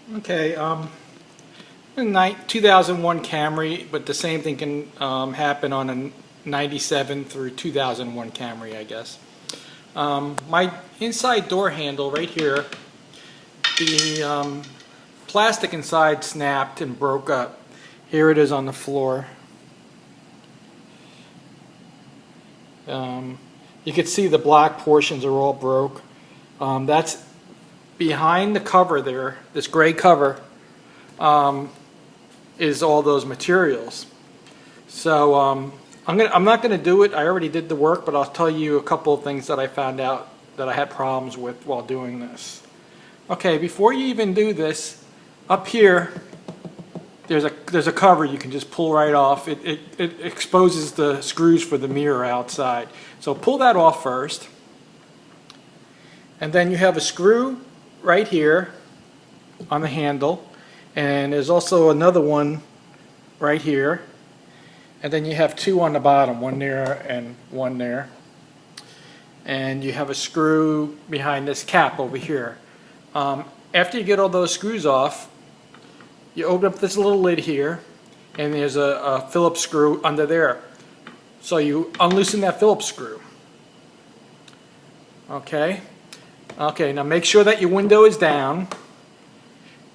Okay, a 2001 Camry, but the same thing can happen on a 97 through 2001 Camry, I guess. My inside door handle right here, the plastic inside snapped and broke up. Here it is on the floor. You can see the black portions are all broke. That's behind the cover there, this gray cover, is all those materials. So I'm not going to do it. I already did the work, but I'll tell you a couple of things that I found out that I had problems with while doing this. Okay, before you even do this, up here there's a cover you can just pull right off. It exposes the screws for the mirror outside. So pull that off first. And then you have a screw right here on the handle, and there's also another one right here, and then you have two on the bottom, one there and one there, and you have a screw behind this cap over here. After you get all those screws off, you open up this little lid here, and there's a Phillips screw under there. So you unloosen that Phillips screw. Okay, now make sure that your window is down,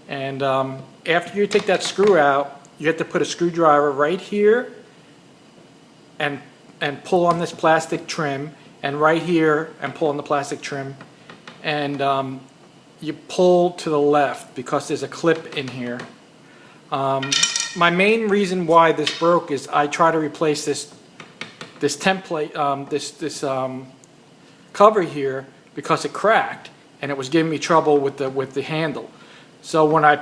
and after you take that screw out, you have to put a screwdriver right here and pull on this plastic trim, and right here and pull on the plastic trim, and you pull to the left because there's a clip in here. My main reason why this broke is I tried to replace this template, this cover here, because it cracked and it was giving me trouble with the handle. So when I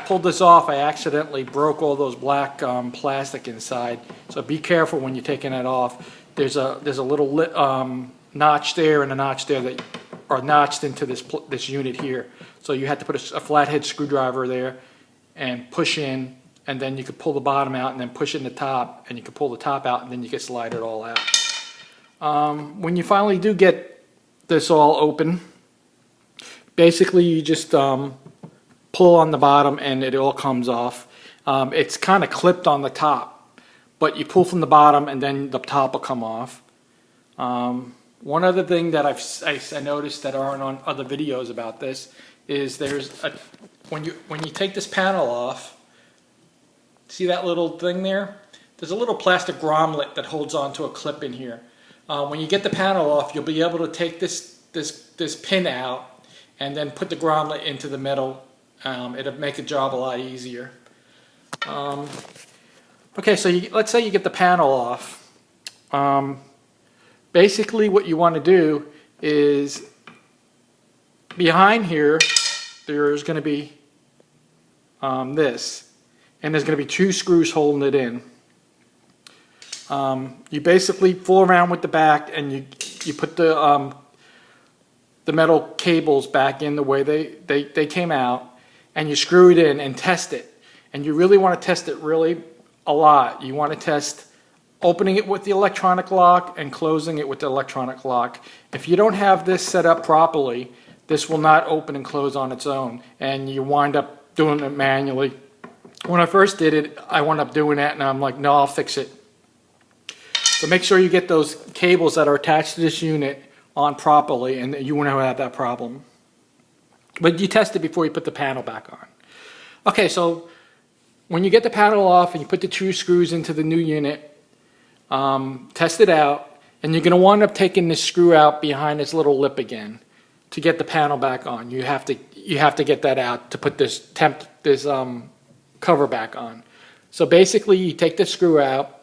pulled this off, I accidentally broke all those black plastic inside. So be careful when you're taking it off. There's a little notch there and a notch there that are notched into this unit here. So you have to put a flathead screwdriver there and push in, and then you could pull the bottom out and then push in the top, and you can pull the top out, and then you can slide it all out. When you finally do get this all open, basically you just pull on the bottom and it all comes off. It's kind of clipped on the top, but you pull from the bottom and then the top will come off. One other thing that I noticed that aren't on other videos about this is when you take this panel off, see that little thing there? There's a little plastic grommet that holds onto a clip in here. When you get the panel off, you'll be able to take this pin out and then put the grommet into the metal. It'll make the job a lot easier. Okay, so let's say you get the panel off. Basically what you want to do is behind here there's going to be this, and there's going to be two screws holding it in. You basically fool around with the back and you put the metal cables back in the way they came out, and you screw it in and test it. And you really want to test it really a lot. You want to test opening it with the electronic lock and closing it with the electronic lock. If you don't have this set up properly, this will not open and close on its own, and you wind up doing it manually. When I first did it, I wound up doing that, and I'm like, no, I'll fix it. So make sure you get those cables that are attached to this unit on properly, and you won't have that problem. But you test it before you put the panel back on. Okay, so when you get the panel off and you put the two screws into the new unit, test it out, and you're going to wind up taking this screw out behind this little lip again to get the panel back on. You have to get that out to put this cover back on. So basically you take the screw out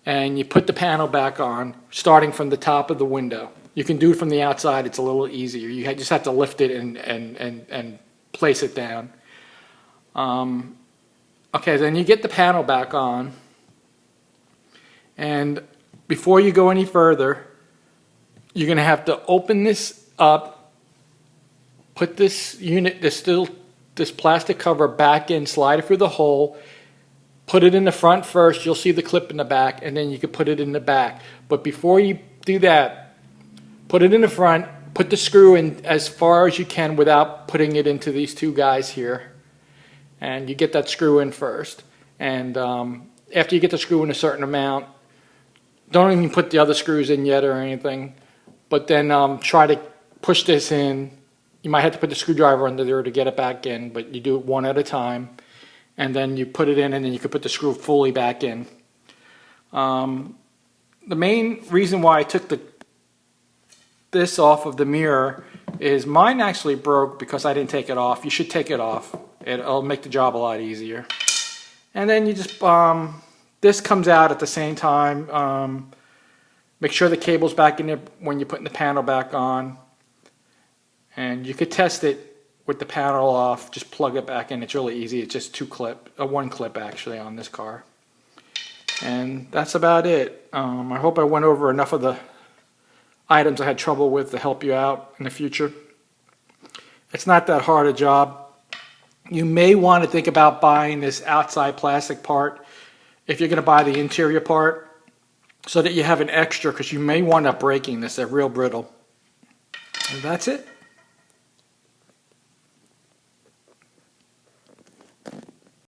and you put the panel back on, starting from the top of the window. You can do it from the outside, it's a little easier. You just have to lift it and place it down. Okay, then you get the panel back on, and before you go any further, you're going to have to open this up, put this unit, this plastic cover back in, slide it through the hole, put it in the front first. You'll see the clip in the back, and then you can put it in the back. But before you do that, put it in the front, put the screw in as far as you can without putting it into these two guys here, and you get that screw in first. And after you get the screw in a certain amount, don't even put the other screws in yet or anything, but then try to push this in. You might have to put the screwdriver under there to get it back in, but you do it one at a time, and then you put it in, and then you can put the screw fully back in. The main reason why I took this off of the mirror is mine actually broke because I didn't take it off. You should take it off. It'll make the job a lot easier. And then you just, this comes out at the same time. Make sure the cable's back in there when you're putting the panel back on. And you could test it with the panel off. Just plug it back in. It's really easy. It's just one clip actually on this car. And that's about it. I hope I went over enough of the items I had trouble with to help you out in the future. It's not that hard a job. You may want to think about buying this outside plastic part if you're going to buy the interior part, so that you have an extra, because you may wind up breaking this. They're real brittle. And that's it.